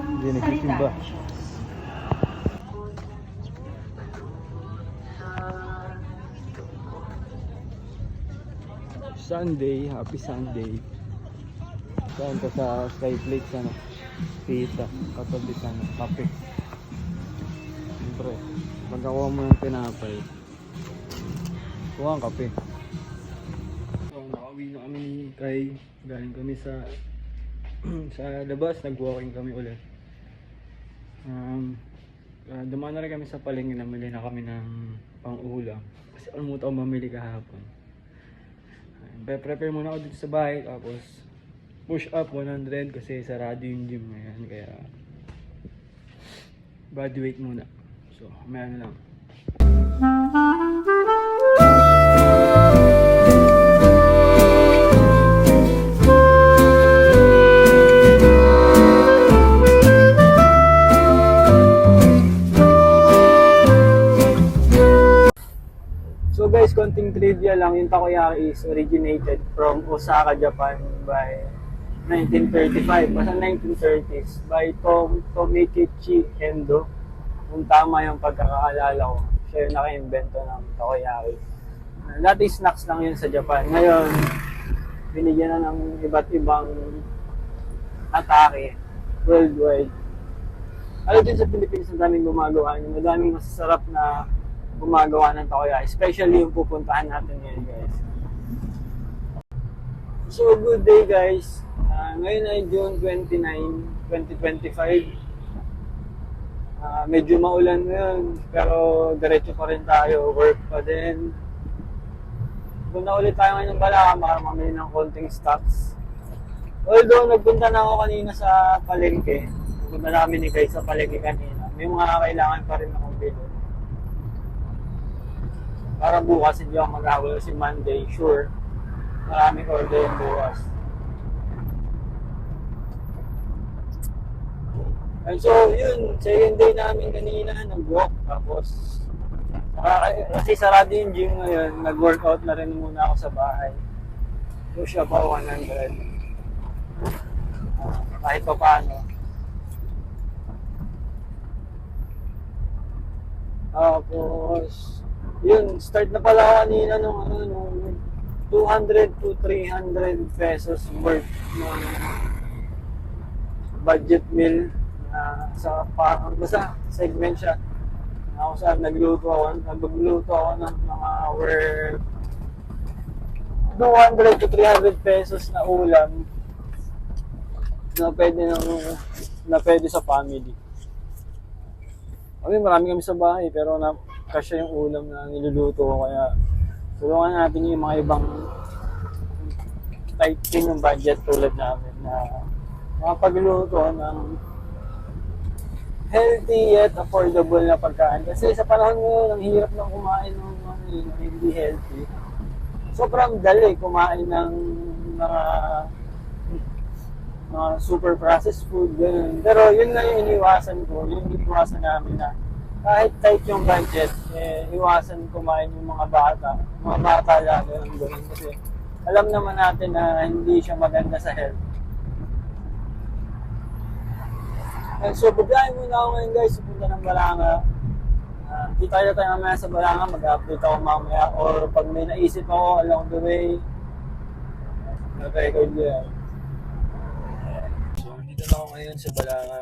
Hindi nagsisimba. Sunday, happy Sunday. Saan ka sa Skyflakes, ano? Pizza, katabi sa kape. Siyempre, pagkakuha mo ng tinapay, kuha ang kape. So, nakauwi na kami kay, galing kami sa sa labas, nag-walking kami ulit. Dumaan na rin kami sa palengke, namili na kami ng pang-ulam. Kasi alam akong mamili kahapon. Prepare muna ako dito sa bahay, tapos push up 100 kasi sarado yung gym ngayon, kaya body weight muna. So, may ano lang. So guys, konting trivia lang, yung takoyaki is originated from Osaka, Japan by 1935, basta 1930s, by Tomikichi Endo. Kung tama yung pagkakaalala ko, siya yung naka-invento ng takoyaki. Dati snacks lang yun sa Japan. Ngayon, binigyan na ng iba't ibang atake worldwide. Alam din sa Pilipinas, ang daming gumagawa niyo. Madaming masasarap na gumagawa ng takoyaki, especially yung pupuntahan natin ngayon, guys. So, good day, guys. Ngayon ay June 29, 2025. Medyo maulan ngayon, pero diretso pa rin tayo, work pa din. Punta ulit tayo ngayon ng Balaka, baka mamili ng konting stocks. Although, nagpunta na ako kanina sa palengke. Nagpunta namin ni guys sa palengke kanina. May mga kailangan pa rin akong bilhin. Para bukas hindi ako mag-awal kasi Monday, sure. Maraming order yung bukas. And so, yun, second day namin kanina, nag-walk. Tapos, kasi sarado yung gym ngayon, nag-workout na rin muna ako sa bahay. Push up ako 100. Kahit pa paano. Tapos, yun, start na pala ako kanina nung 200 to 300 pesos worth ng budget meal. Sa basta segment siya. Ako saan nagluto ako ng mga worth 200 to 300 pesos na ulam na pwede sa family. Okay, marami kami sa bahay pero kasya yung ulam na niluluto ko, kaya tulungan natin yung mga ibang tight din yung budget tulad namin na makapagluto ng healthy yet affordable na pagkain. Kasi sa panahon ngayon, ang hirap ng kumain ng hindi healthy. Sobrang dali kumain ng mga super processed food, ganun. Pero yun na yung iniwasan ko, yung iniwasan namin na kahit tight yung budget, iwasan kumain yung mga bata lalo ng ganun. Kasi alam naman natin na hindi siya maganda sa health. And so, biglayin muna ako ngayon guys, pupunta ng Balanga. Kita tayo mamaya sa Balanga, mag-update ako mamaya. Or pag may naisip ako along the way, nag-record ko yan. So, dito na ako ngayon sa Balanga.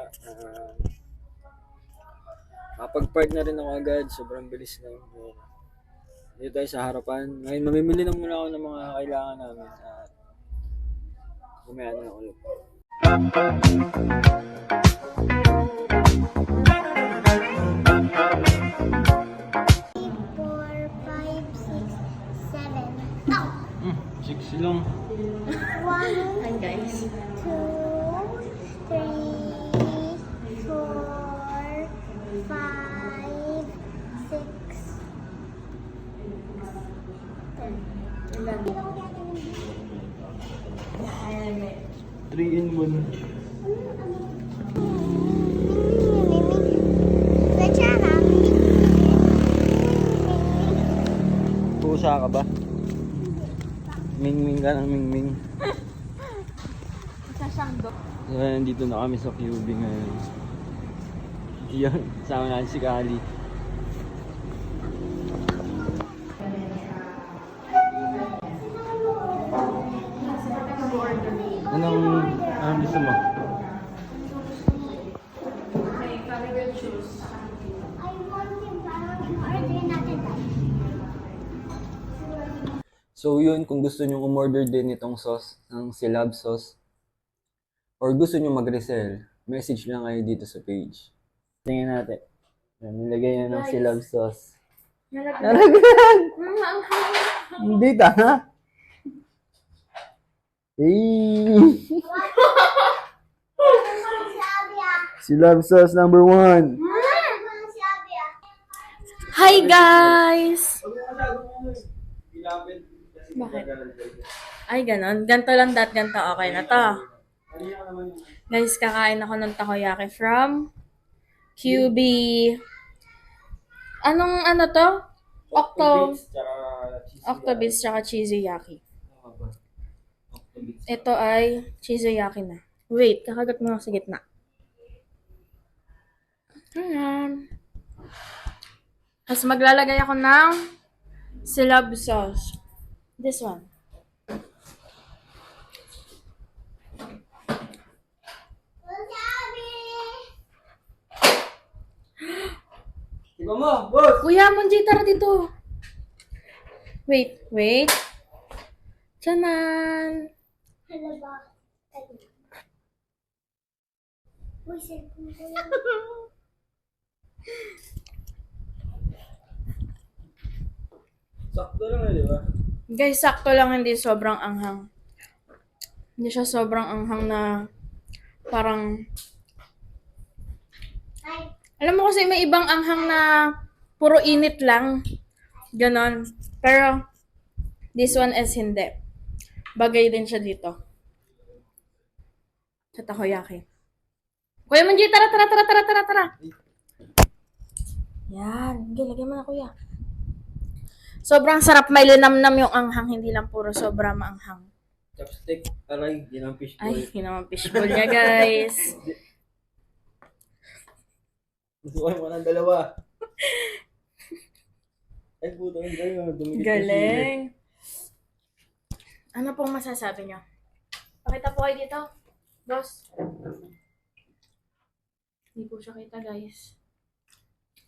Kapag-park na rin ako agad, sobrang bilis na. Dito tayo sa harapan. Ngayon, mamimili na muna ako ng mga kailangan namin. Mamaya na ulit. 6 lang. 1, and guys. 2, 3, 4, 5, 6, 3 in 1. Pusa ka ba? Mingming ka ng mingming. Sasando. So, nandito na kami sa QB ngayon. Yun, sama natin si Kali. Anong gusto mo? I want him parang order natin tayo. So yun, kung gusto nyo umorder din itong sauce, ng Silab sauce, or gusto nyo mag-resell, message lang kayo dito sa page. Tingnan natin. Yan, nilagay na ng Silab sauce. Nalagyan! Hindi tanga. Hey! Silab sauce number 1. Hi guys! Bakit? Ay, ganon. Ganto lang ganto. Okay na to. Guys, kakain ako ng takoyaki from QB. Anong ano to? Octobits tsaka cheesy yaki. Ito ay cheesy yaki na. Wait, kakagat mo sa gitna. Ayan. Tapos maglalagay ako ng Silab sauce. This one. Iba mo, boss! Kuya, Monjay, tara dito. Wait. Tiyanan. Hello ba? Uy, cellphone ko yan. Sakto lang di ba? Guys, sakto lang, hindi sobrang anghang. Hindi siya sobrang anghang na parang... Ay, Alam mo kasi may ibang anghang na puro init lang. Ganon. Pero, this one is hindi. Bagay din siya dito. Sa takoyaki. Kuya Monjay, tara. Yan. Lagyan mo na, kuya. Sobrang sarap. May linamnam yung anghang. Hindi lang puro sobra maanghang. Chopstick, aray, yun ang fishball. Ay, yun naman fishbowl niya, guys. Gusto ko ng dalawa. Ay, puto, ang galing. Dumikit Galing. Ano pong masasabi niyo? Pakita po kayo dito. Boss. Hindi po siya kita, guys.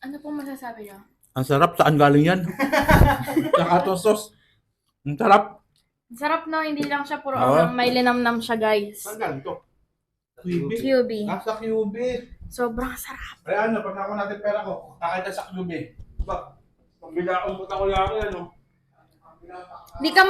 Ano pong masasabi niyo? Ang sarap. Saan galing yan? Tsaka sauce. Ang sarap. Ang sarap, no? Hindi lang siya puro Oo. anghang. May linamnam siya, guys. Saan galing to? QB. QB. Nasa QB. Sobrang sarap. Ay ano, pag nakuha natin pera ko, kakain ka sa QB. Ba? Pag bigla akong puta ko yan, ano? Di ka